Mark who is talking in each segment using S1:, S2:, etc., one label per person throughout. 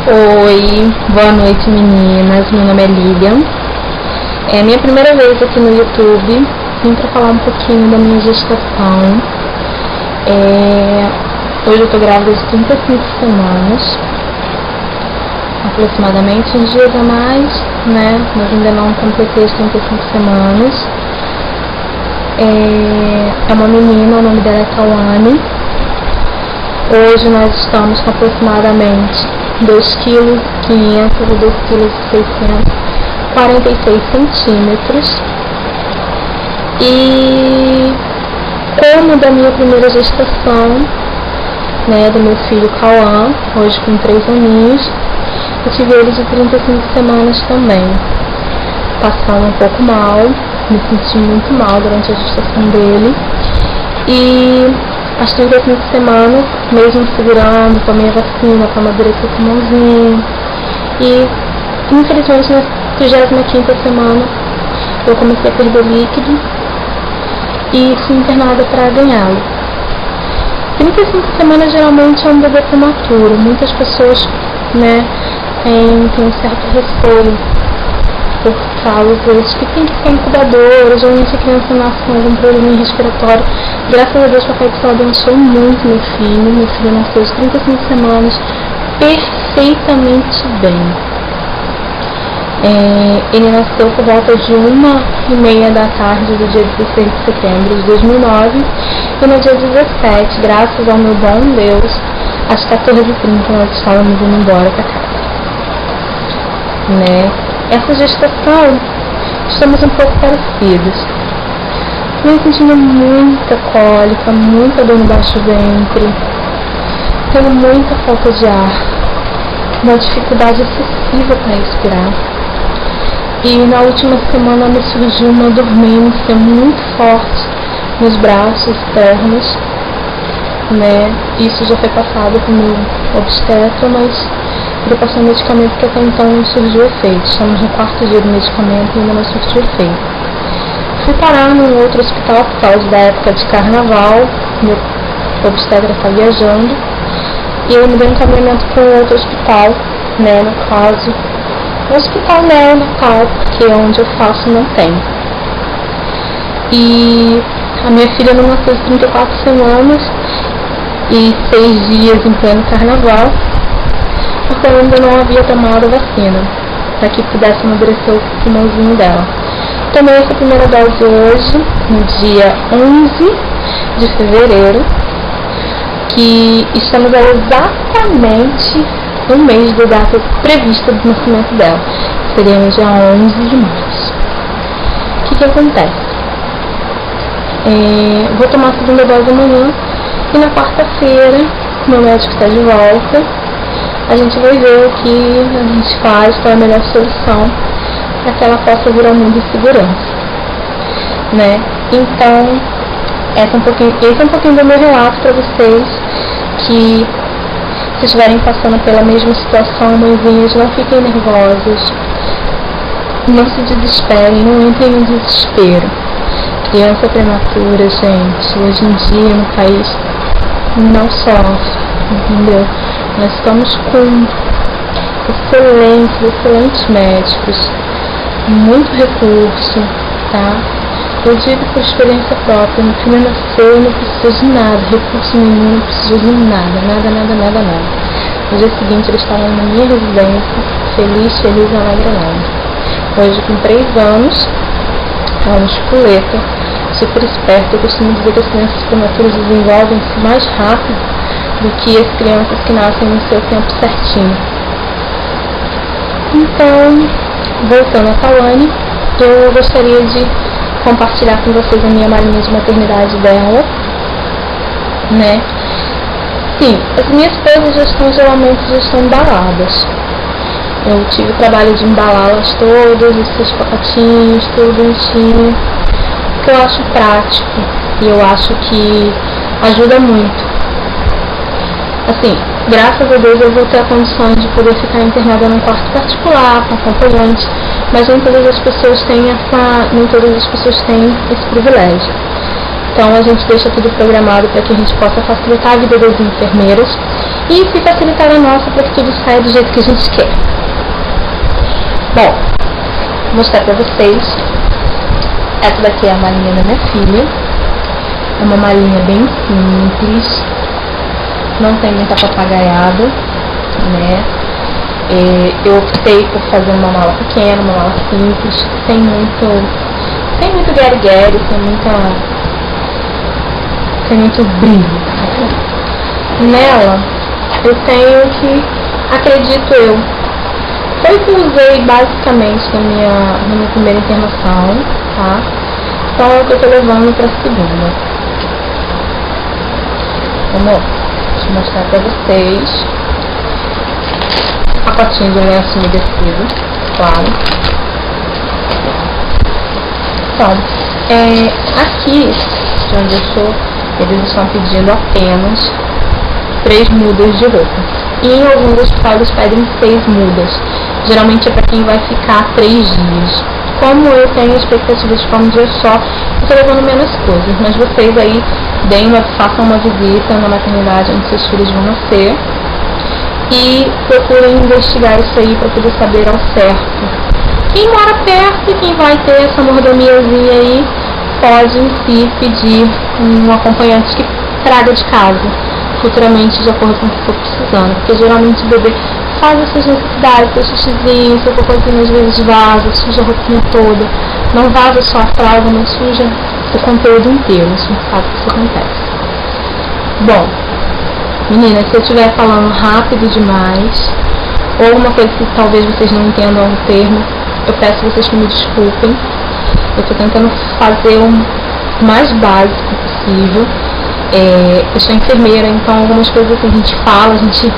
S1: Oi, boa noite meninas, meu nome é Lilian. É a minha primeira vez aqui no YouTube. Vim para falar um pouquinho da minha gestação. Hoje eu tô grávida de 35 semanas, aproximadamente uns dias a mais, né? Mas ainda não completei as 35 semanas. É uma menina, o nome dela é Tawane. Hoje nós estamos com aproximadamente 2,5 kg a 2,6 kg, 46 centímetros. E como da minha primeira gestação, né, do meu filho Cauã, hoje com 3 aninhos, eu tive ele de 35 semanas também. Passando um pouco mal, me senti muito mal durante a gestação dele. E às 35 semanas, mesmo segurando com a minha vacina, para amadurecer o pulmãozinho. E infelizmente na 35ª semana eu comecei a perder líquido e fui internada para ganhá-lo. 35 semanas geralmente é um bebê prematuro. Muitas pessoas, né, têm um certo receio por causas que tem que ser incubadora. Geralmente a criança nasce com algum problema respiratório. Graças a Deus, Papai do Céu abençoou muito meu filho. Meu filho nasceu de 35 semanas perfeitamente bem. Ele nasceu por volta de 1h30 da tarde do dia 16 de setembro de 2009. E no dia 17, graças ao meu bom Deus, às 14h30 nós estávamos indo embora para casa, né? Essa gestação, estamos um pouco parecidos. Estou sentindo muita cólica, muita dor no baixo ventre, tenho muita falta de ar, uma dificuldade excessiva para respirar. E na última semana me surgiu uma dormência muito forte nos braços externos, né? Isso já foi passado para o meu obstetra, mas ele passou um medicamento que até então não surgiu efeito. Estamos no 4º dia do medicamento e ainda não surgiu efeito. Fui parar num outro hospital por causa da época de carnaval. Meu obstetra está viajando e eu me dei um encaminhamento para um outro hospital, né? No caso, o hospital neonatal, porque onde eu faço não tem. E a minha filha não nasceu de 34 semanas e 6 dias em pleno carnaval, porque eu ainda não havia tomado a vacina, para que pudesse amadurecer o pulmãozinho dela. Tomei essa primeira dose hoje, no dia 11 de fevereiro, que estamos a exatamente um mês da data prevista do nascimento dela, seria no dia 11 de março. O que acontece? Vou tomar a segunda dose amanhã e na quarta-feira, meu médico está de volta. A gente vai ver o que a gente faz, qual é a melhor solução para que ela possa vir ao mundo em segurança, né? Então, esse é um pouquinho do meu relato para vocês, que se estiverem passando pela mesma situação, mãezinhas, não fiquem nervosas, não se desesperem, não entrem em desespero. Criança prematura, gente, hoje em dia no país não sofre, entendeu? Nós estamos com excelentes médicos, muito recurso, tá? Eu digo por experiência própria, meu filho nasceu e não precisou de nada, recurso nenhum, não precisou de nada. No dia seguinte ele estava na minha residência, feliz, alegre. Hoje com 3 anos, é uma chupuleta, super esperta. Eu costumo dizer que as crianças prematuras desenvolvem-se mais rápido do que as crianças que nascem no seu tempo certinho. Então, voltando a Tawane, eu gostaria de compartilhar com vocês a minha malinha de maternidade dela, né? Sim, as minhas coisas geralmente já estão embaladas. Eu tive o trabalho de embalá-las todas, os seus pacotinhos, tudo bonitinho, que eu acho prático e eu acho que ajuda muito. Assim, graças a Deus eu vou ter a condição de poder ficar internada num quarto particular, com acompanhante, mas nem todas as pessoas têm esse privilégio. Então a gente deixa tudo programado para que a gente possa facilitar a vida das enfermeiras e se facilitar a nossa para que tudo saia do jeito que a gente quer. Bom, vou mostrar para vocês. Essa daqui é a malinha da minha filha. É uma malinha bem simples, não tem muita papagaiada, né? Eu optei por fazer uma mala pequena, uma mala simples, sem muito gueri-gueri, sem muito brilho. Nela, eu tenho que, acredito eu, foi o que eu usei basicamente na minha primeira internação, tá? Então é o que eu tô levando pra segunda. Vamos, deixa eu mostrar pra vocês. Pacotinho de lenço umedecido, claro. Então, aqui de onde eu estou, eles estão pedindo apenas 3 mudas de roupa. E em alguns hospitais pedem 6 mudas. Geralmente é para quem vai ficar 3 dias. Como eu tenho expectativa de ficar um dia só, eu estou levando menos coisas. Mas vocês aí façam uma visita na maternidade onde seus filhos vão nascer e procurem investigar isso aí para poder saber ao certo. Quem mora perto e quem vai ter essa mordomiazinha aí pode em si pedir um acompanhante que traga de casa futuramente, de acordo com o que for precisando, porque geralmente o bebê faz as suas necessidades, seu xixizinho, seu cocôzinho às vezes vaza, suja a roupinha toda, não vaza só a fralda, mas suja o conteúdo inteiro, a gente sabe que isso acontece. Bom, meninas, se eu estiver falando rápido demais, ou alguma coisa que talvez vocês não entendam o termo, eu peço vocês que me desculpem. Eu estou tentando fazer o mais básico possível. Eu sou enfermeira, então algumas coisas assim que a gente fala, a gente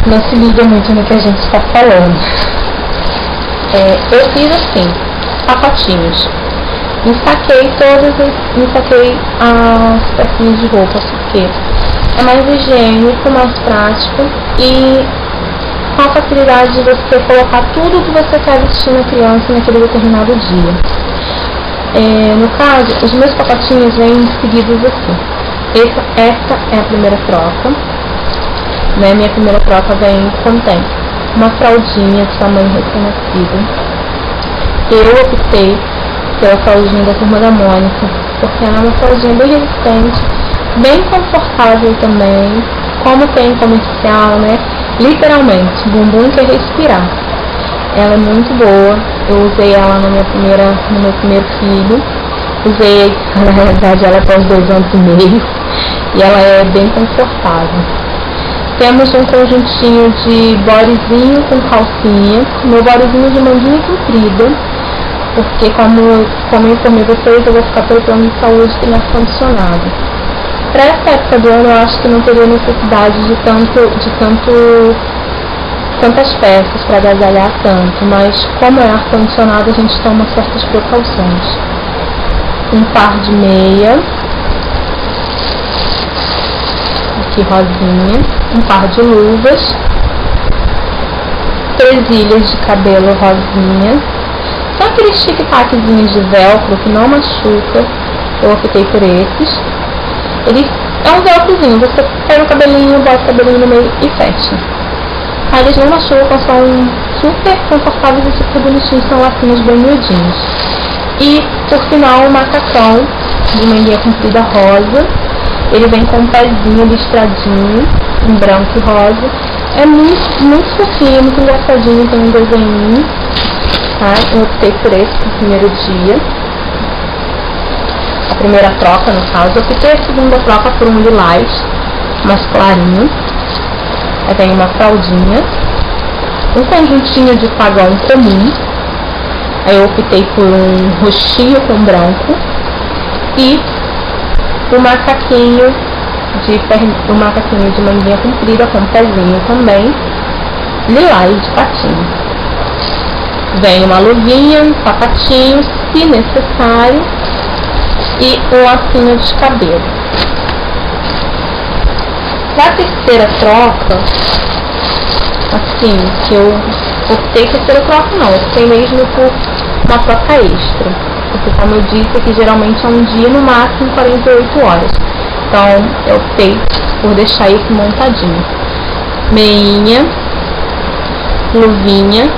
S1: não se liga muito no que a gente está falando. Eu fiz assim, pacotinhos. Ensaquei as pecinhas de roupa, porque é mais higiênico, mais prático e com a facilidade de você colocar tudo que você quer vestir na criança naquele determinado dia. No caso, os meus pacotinhos vêm seguidos assim. Essa é a primeira troca. Né? Minha primeira troca contém uma fraldinha de tamanho recém-nascido. Eu optei pela fraldinha da Turma da Mônica, porque ela é uma fraldinha bem resistente, bem confortável também, como tem comercial, né? Literalmente, bumbum quer respirar. Ela é muito boa. Eu usei ela no meu primeiro filho. Usei, na realidade, ela após 2 anos e meio. E ela é bem confortável. Temos um conjuntinho de bodyzinho com calcinha. Meu bodyzinho de manguinha comprida. Porque como eu informei vocês, eu vou ficar pelo plano de saúde sem ar-condicionado. Para essa época do ano, eu acho que não teria necessidade de tantas peças para agasalhar tanto, mas como é ar-condicionado, a gente toma certas precauções. Um par de meia, aqui rosinha, um par de luvas, presilhas de cabelo rosinha, são aqueles tic-taczinhos de velcro que não machuca, eu optei por esses. Ele é um velcrozinho, você pega o cabelinho, bota o cabelinho no meio e fecha. Aí eles não machucam, são super confortáveis e super bonitinhos, são lacinhos bem miudinhos. E, por final, um macacão de manguinha comprida rosa. Ele vem com um pezinho listradinho, em branco e rosa. É muito fofinho, muito engraçadinho, tem um desenho. Tá? Eu optei por esse no primeiro dia. A primeira troca, no caso. Eu optei a segunda troca por um lilás mais clarinho. Aí tem uma fraldinha, um conjuntinho de pagão comum. Aí eu optei por um roxinho com branco e um macaquinho de manguinha comprida com pezinho também, lilás de patinho. Vem uma luvinha, um sapatinho, se necessário, e um lacinho de cabelo. Na terceira troca, assim, que eu optei terceira troca não, eu optei mesmo por uma troca extra. Porque como eu disse, aqui geralmente é um dia, no máximo 48 horas. Então eu optei por deixar isso montadinho. Meinha, luvinha,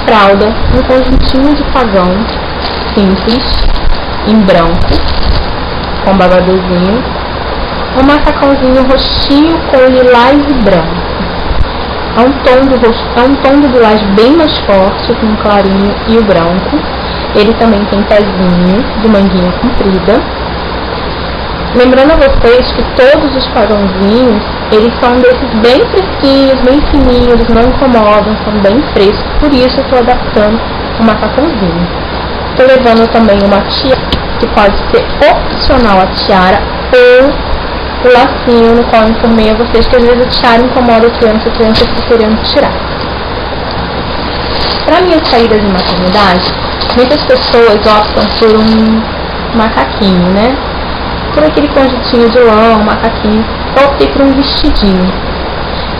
S1: fralda, um conjuntinho de pagão simples, em branco, com babadozinho, um macacãozinho roxinho com lilás e branco. É um tom do lilás bem mais forte, com o clarinho e o branco. Ele também tem pezinho de manguinha comprida. Lembrando a vocês que todos os pagãozinhos, eles são desses bem fresquinhos, bem fininhos, eles não incomodam, são bem frescos, por isso eu estou adaptando o macacãozinho. Estou levando também uma tiara, que pode ser opcional a tiara, ou o lacinho, no qual eu informei a vocês que às vezes a tiara incomoda a criança fica querendo tirar. Para minha saída de maternidade, muitas pessoas optam por um macaquinho, né? Por aquele conjuntinho de lã, um macaquinho. Eu optei por um vestidinho.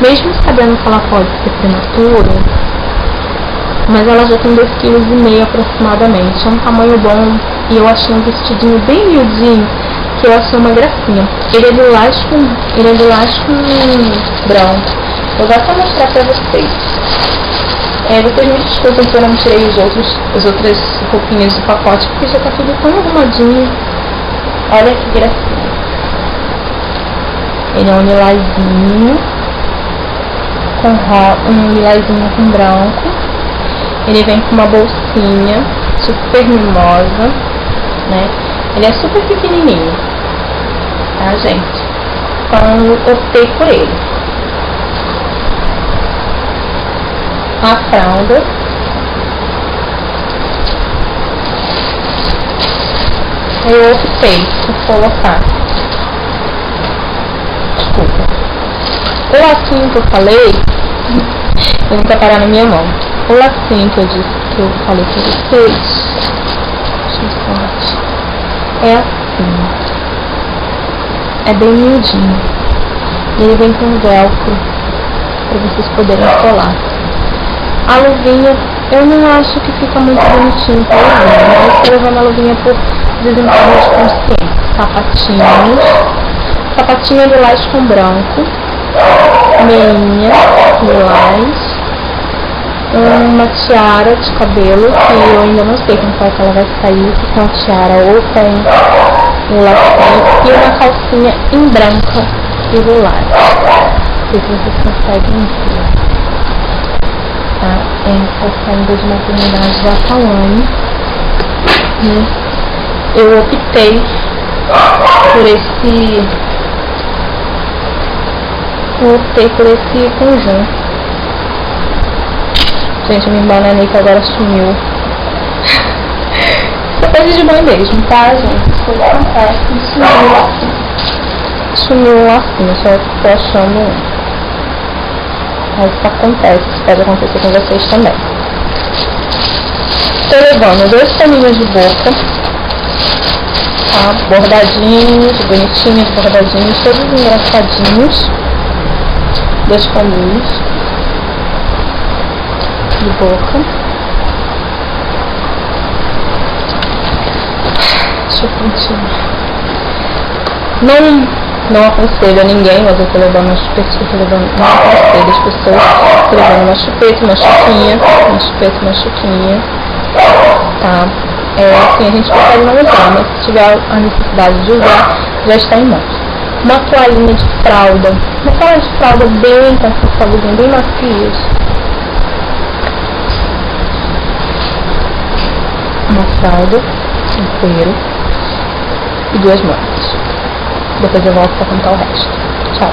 S1: Mesmo sabendo que ela pode ser prematura, mas ela já tem 2,5 kg aproximadamente. É um tamanho bom e eu achei um vestidinho bem miudinho, que eu achei uma gracinha. Ele é de elástico branco. Eu vou até mostrar pra vocês. Vocês me desculpem se eu não tirei as outras roupinhas do pacote, porque já tá tudo tão arrumadinho. Olha que gracinha. Ele é um lilazinho com branco. Ele vem com uma bolsinha super mimosa, né? Ele é super pequenininho, tá, gente? Então eu optei por ele. A fralda, eu optei por colocar, o lacinho que eu falei, eu vou preparar na minha mão. O lacinho que eu falei pra vocês, é assim, é bem miudinho, e ele vem com velcro para vocês poderem colar. A luvinha, eu não acho que fica muito bonitinho com a luvinha, mas estou levando a luvinha por desencargo de consciência. Sapatinho de elástico branco, meinha, lilás, uma tiara de cabelo, que eu ainda não sei como é que ela vai sair, com a tiara ou com o lacinho, e uma calcinha em branca e lilás. Não sei se vocês conseguem ver. Tá? Essa saída de maternidade da Tawane, né? Eu optei por esse conjunto. Gente, eu me embananei que agora sumiu. Isso é coisa de mãe mesmo, tá, gente? Isso acontece. Sumiu o lacinho, eu só tô achando. Mas isso acontece, isso pode acontecer com vocês também. Estou levando 2 paninhos de boca, tá? Bordadinhos, bonitinhos, bordadinhos, todos engraçadinhos. 2 paninhos de boca. Deixa eu continuar. Não aconselho a ninguém, mas eu tô levando uma chupeta, não aconselho as pessoas, tô levando uma chupeta, uma chuquinha, tá? Assim, a gente prefere não usar, mas se tiver a necessidade de usar, já está em mãos. Uma toalhinha de fralda, bem confortável, bem macias. Uma fralda inteira e 2 mantas. Depois eu volto para contar o resto. Tchau.